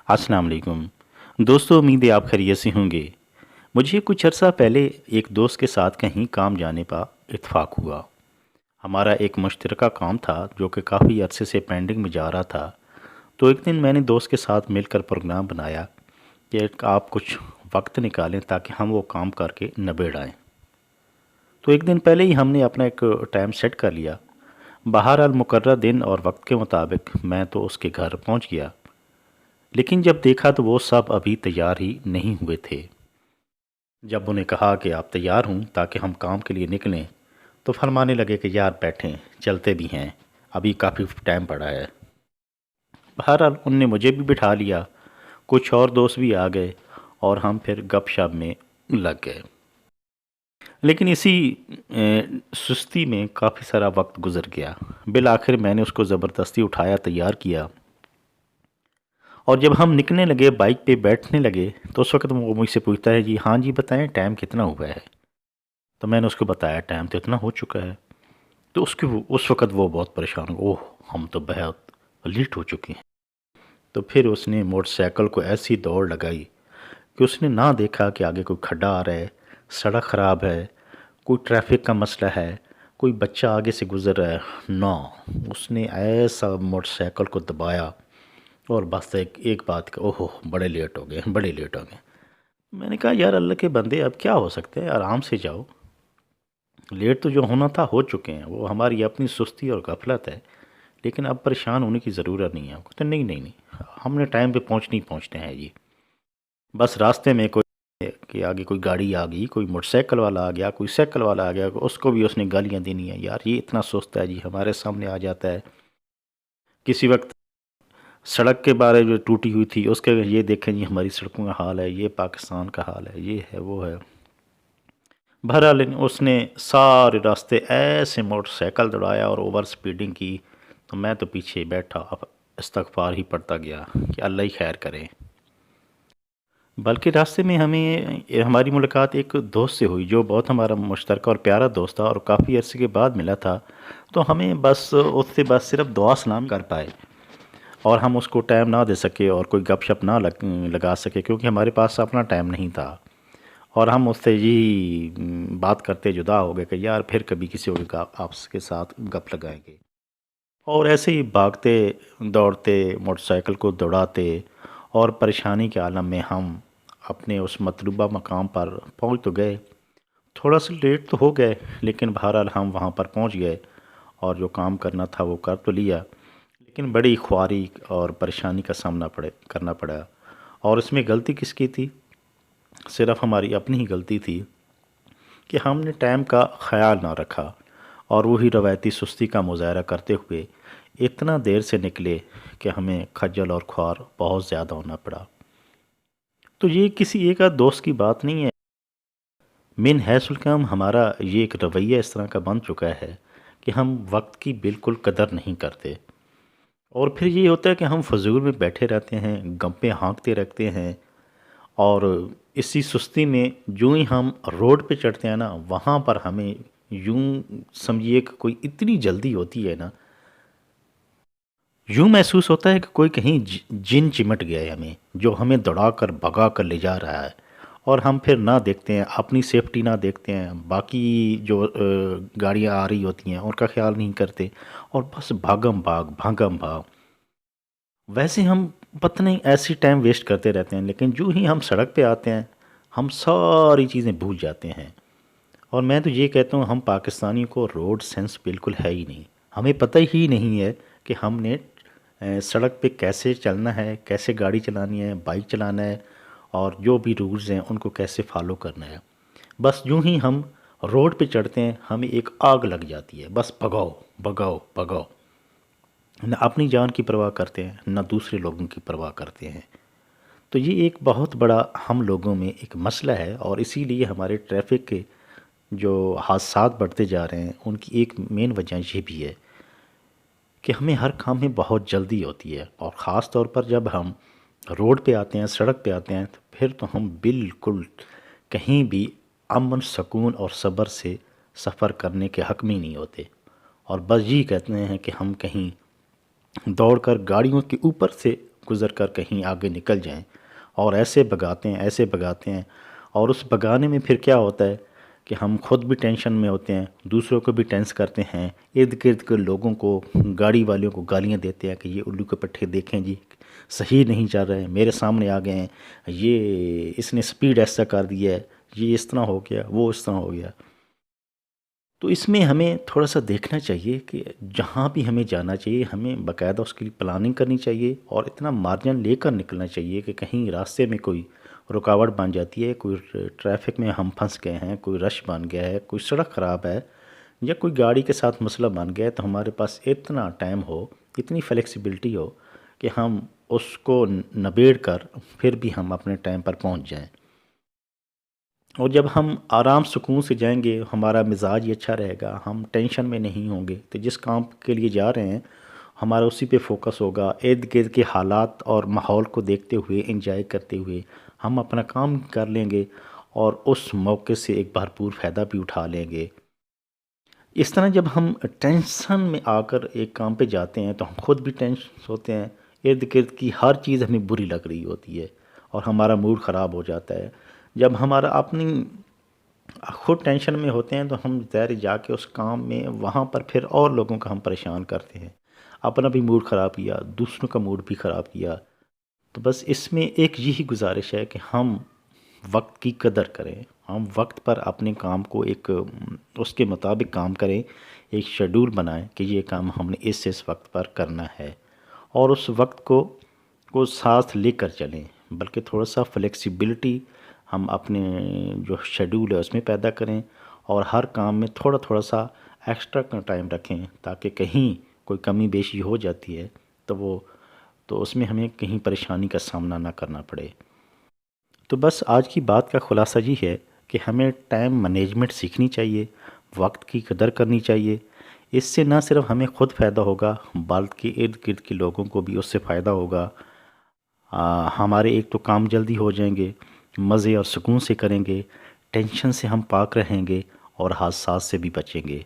अस्सलाम वालेकुम। दोस्तों, उम्मीद है आप खैरियत से होंगे। मुझे कुछ अर्सा पहले एक दोस्त के साथ कहीं काम जाने का इत्तेफाक हुआ। हमारा एक मुश्तरका काम था जो कि काफ़ी अरसे से पेंडिंग में जा रहा था। तो एक दिन मैंने दोस्त के साथ मिलकर प्रोग्राम बनाया कि आप कुछ वक्त निकालें ताकि हम वो काम करके निबेड़ आएँ। तो एक दिन पहले ही हमने अपना एक टाइम सेट कर लिया। बहरहाल मुकर्रर दिन और वक्त के मुताबिक मैं तो उसके घर पहुंच गया, लेकिन जब देखा तो वो सब अभी तैयार ही नहीं हुए थे। जब उन्हें कहा कि आप तैयार हूँ ताकि हम काम के लिए निकलें, तो फरमाने लगे कि यार बैठें, चलते भी हैं, अभी काफ़ी टाइम पड़ा है। बहरहाल उनने मुझे भी बिठा लिया, कुछ और दोस्त भी आ गए और हम फिर गपशप में लग गए। लेकिन इसी सुस्ती में काफ़ी सारा वक्त गुजर गया। बिल आखिर मैंने उसको ज़बरदस्ती उठाया, तैयार किया, और जब हम निकलने लगे, बाइक पे बैठने लगे, तो उस वक्त वो मुझसे पूछता है, जी हाँ जी बताएं, टाइम कितना हुआ है। तो मैंने उसको बताया टाइम तो इतना हो चुका है। तो उस वक़्त वो बहुत परेशान हो, ओह हम तो बहुत लेट हो चुके हैं। तो फिर उसने मोटरसाइकिल को ऐसी दौड़ लगाई कि उसने ना देखा कि आगे कोई खड्डा आ रहा है, सड़क ख़राब है, कोई ट्रैफिक का मसला है, कोई बच्चा आगे से गुज़र रहा है। ना, उसने ऐसा मोटरसाइकिल को दबाया और बस एक एक बात का, ओहो बड़े लेट हो गए, बड़े लेट हो गए। मैंने कहा यार अल्लाह के बंदे, अब क्या हो सकता है, आराम से जाओ। लेट तो जो होना था हो चुके हैं, वो हमारी अपनी सुस्ती और गफलत है, लेकिन अब परेशान होने की ज़रूरत नहीं है। कहते नहीं नहीं नहीं, हमने टाइम पे पहुँचना ही पहुँचना है जी। बस रास्ते में कोई कि आगे कोई गाड़ी आ गई, कोई मोटरसाइकिल वाला आ गया, कोई साइकिल वाला आ गया, उसको भी उसने गालियाँ देनी है, यार ये इतना सुस्त है जी, हमारे सामने आ जाता है। किसी वक्त सड़क के बारे जो टूटी हुई थी उसके, ये देखें जी हमारी सड़कों का हाल है, ये पाकिस्तान का हाल है, ये है वो है। बहरहाल उसने सारे रास्ते ऐसे मोटरसाइकिल दौड़ाया और ओवर स्पीडिंग की, तो मैं तो पीछे बैठा अब इस्तगफार ही पढ़ता गया कि अल्लाह ही खैर करे। बल्कि रास्ते में हमें हमारी मुलाकात एक दोस्त से हुई जो बहुत हमारा मुश्तरका और प्यारा दोस्त था और काफ़ी अरसे के बाद मिला था। तो हमें बस उससे बस सिर्फ दुआ सलाम कर पाए और हम उसको टाइम ना दे सके और कोई गपशप ना लगा सके, क्योंकि हमारे पास अपना टाइम नहीं था। और हम उससे यही बात करते जुदा हो गए कि यार फिर कभी किसी और आपस के साथ गप लगाएंगे। और ऐसे ही भागते दौड़ते मोटरसाइकिल को दौड़ाते और परेशानी के आलम में हम अपने उस मतलूबा मकाम पर पहुंच तो गए। थोड़ा सा लेट तो हो गए, लेकिन बहरहाल हम वहां पर पहुंच गए और जो काम करना था वो कर तो लिया, लेकिन बड़ी ख्वारी और परेशानी का सामना करना पड़ा। और इसमें गलती किसकी थी? सिर्फ हमारी अपनी ही गलती थी कि हमने टाइम का ख्याल ना रखा और वही रवायती सुस्ती का मुजाहरा करते हुए इतना देर से निकले कि हमें खज्जल और ख्वार बहुत ज़्यादा होना पड़ा। तो ये किसी एक आध दोस्त की बात नहीं है, मिन हैसुल काम हमारा ये एक रवैया इस तरह का बन चुका है कि हम वक्त की बिल्कुल कदर नहीं करते। और फिर ये होता है कि हम फजूल में बैठे रहते हैं, गप्पे हाँकते रखते हैं, और इसी सुस्ती में यूं ही हम रोड पे चढ़ते हैं ना, वहाँ पर हमें यूं समझिए कि कोई इतनी जल्दी होती है ना, यूं महसूस होता है कि कोई कहीं जिन चिमट गया है हमें, जो हमें दौड़ा कर भगा कर ले जा रहा है। और हम फिर ना देखते हैं अपनी सेफ्टी, ना देखते हैं बाकी जो गाड़ियाँ आ रही होती हैं उनका ख्याल नहीं करते, और बस भागम भाग। वैसे हम पता नहीं ऐसी टाइम वेस्ट करते रहते हैं, लेकिन जो ही हम सड़क पे आते हैं हम सारी चीज़ें भूल जाते हैं। और मैं तो ये कहता हूँ हम पाकिस्तानी को रोड सेंस बिल्कुल है ही नहीं। हमें पता ही नहीं है कि हमने सड़क पे कैसे चलना है, कैसे गाड़ी चलानी है, बाइक चलाना है, और जो भी रूल्स हैं उनको कैसे फॉलो करना है। बस यूं ही हम रोड पे चढ़ते हैं, हमें एक आग लग जाती है, बस भगाओ भगाओ भगाओ। न अपनी जान की परवाह करते हैं, न दूसरे लोगों की परवाह करते हैं। तो ये एक बहुत बड़ा हम लोगों में एक मसला है, और इसीलिए हमारे ट्रैफिक के जो हादसात बढ़ते जा रहे हैं उनकी एक मेन वजह ये भी है कि हमें हर काम में बहुत जल्दी होती है। और ख़ास तौर पर जब हम रोड पे आते हैं, सड़क पे आते हैं, तो फिर तो हम बिल्कुल कहीं भी अमन सुकून और सब्र से सफ़र करने के हक़ में ही नहीं होते, और बस यही कहते हैं कि हम कहीं दौड़कर गाड़ियों के ऊपर से گزر کر کہیں آگے نکل جائیں، اور ایسے بھگاتے ہیں، اور اس بھگانے میں پھر کیا ہوتا ہے کہ ہم خود بھی ٹینشن میں ہوتے ہیں، دوسروں کو بھی ٹینس کرتے ہیں، ارد گرد کے لوگوں کو، گاڑی والوں کو گالیاں دیتے ہیں کہ یہ الو کے پٹھے دیکھیں جی، صحیح نہیں چل رہے ہیں، میرے سامنے آ گئے ہیں، یہ اس نے سپیڈ ایسا کر دیا ہے، یہ اس طرح ہو گیا، وہ اس طرح ہو گیا۔ تو اس میں ہمیں تھوڑا سا دیکھنا چاہیے کہ جہاں بھی ہمیں جانا چاہیے ہمیں باقاعدہ اس کے لیے پلاننگ کرنی چاہیے، اور اتنا مارجن لے کر نکلنا چاہیے کہ کہیں راستے میں کوئی رکاوٹ بن جاتی ہے، کوئی ٹریفک میں ہم پھنس گئے ہیں، کوئی رش بن گیا ہے، کوئی سڑک خراب ہے، یا کوئی گاڑی کے ساتھ مسئلہ بن گیا ہے، تو ہمارے پاس اتنا ٹائم ہو، اتنی فلیکسیبلٹی ہو کہ ہم اس کو نبیڑ کر پھر بھی ہم اپنے ٹائم پر پہنچ جائیں۔ اور جب ہم آرام سکون سے جائیں گے، ہمارا مزاج ہی اچھا رہے گا، ہم ٹینشن میں نہیں ہوں گے، تو جس کام کے لیے جا رہے ہیں ہمارا اسی پہ فوکس ہوگا، ارد گرد کے حالات اور ماحول کو دیکھتے ہوئے، انجوائے کرتے ہوئے ہم اپنا کام کر لیں گے، اور اس موقع سے ایک بھرپور فائدہ بھی اٹھا لیں گے۔ اس طرح جب ہم ٹینشن میں آ کر ایک کام پہ جاتے ہیں تو ہم خود بھی ٹینشن ہوتے ہیں، ارد گرد کی ہر چیز ہمیں بری لگ رہی ہوتی ہے، اور ہمارا موڈ خراب ہو جاتا ہے۔ جب ہمارا اپنی خود ٹینشن میں ہوتے ہیں تو ہم ظاہر جا کے اس کام میں وہاں پر پھر اور لوگوں کا ہم پریشان کرتے ہیں، اپنا بھی موڈ خراب کیا، دوسروں کا موڈ بھی خراب کیا۔ تو بس اس میں ایک یہی گزارش ہے کہ ہم وقت کی قدر کریں، ہم وقت پر اپنے کام کو اس کے مطابق کام کریں، ایک شیڈول بنائیں کہ یہ کام ہم نے اس وقت پر کرنا ہے، اور اس وقت کو ساتھ لے کر چلیں، بلکہ تھوڑا سا فلیکسیبلٹی ہم اپنے جو شیڈول ہے اس میں پیدا کریں، اور ہر کام میں تھوڑا تھوڑا سا ایکسٹرا کا ٹائم رکھیں، تاکہ کہیں کوئی کمی بیشی ہو جاتی ہے تو اس میں ہمیں کہیں پریشانی کا سامنا نہ کرنا پڑے۔ تو بس آج کی بات کا خلاصہ یہ ہے کہ ہمیں ٹائم مینجمنٹ سیکھنی چاہیے، وقت کی قدر کرنی چاہیے۔ اس سے نہ صرف ہمیں خود فائدہ ہوگا بلکہ ارد گرد کے لوگوں کو بھی اس سے فائدہ ہوگا۔ ہمارے ایک تو کام جلدی ہو جائیں گے، مزے اور سکون سے کریں گے، ٹینشن سے ہم پاک رہیں گے، اور حادثات سے بھی بچیں گے۔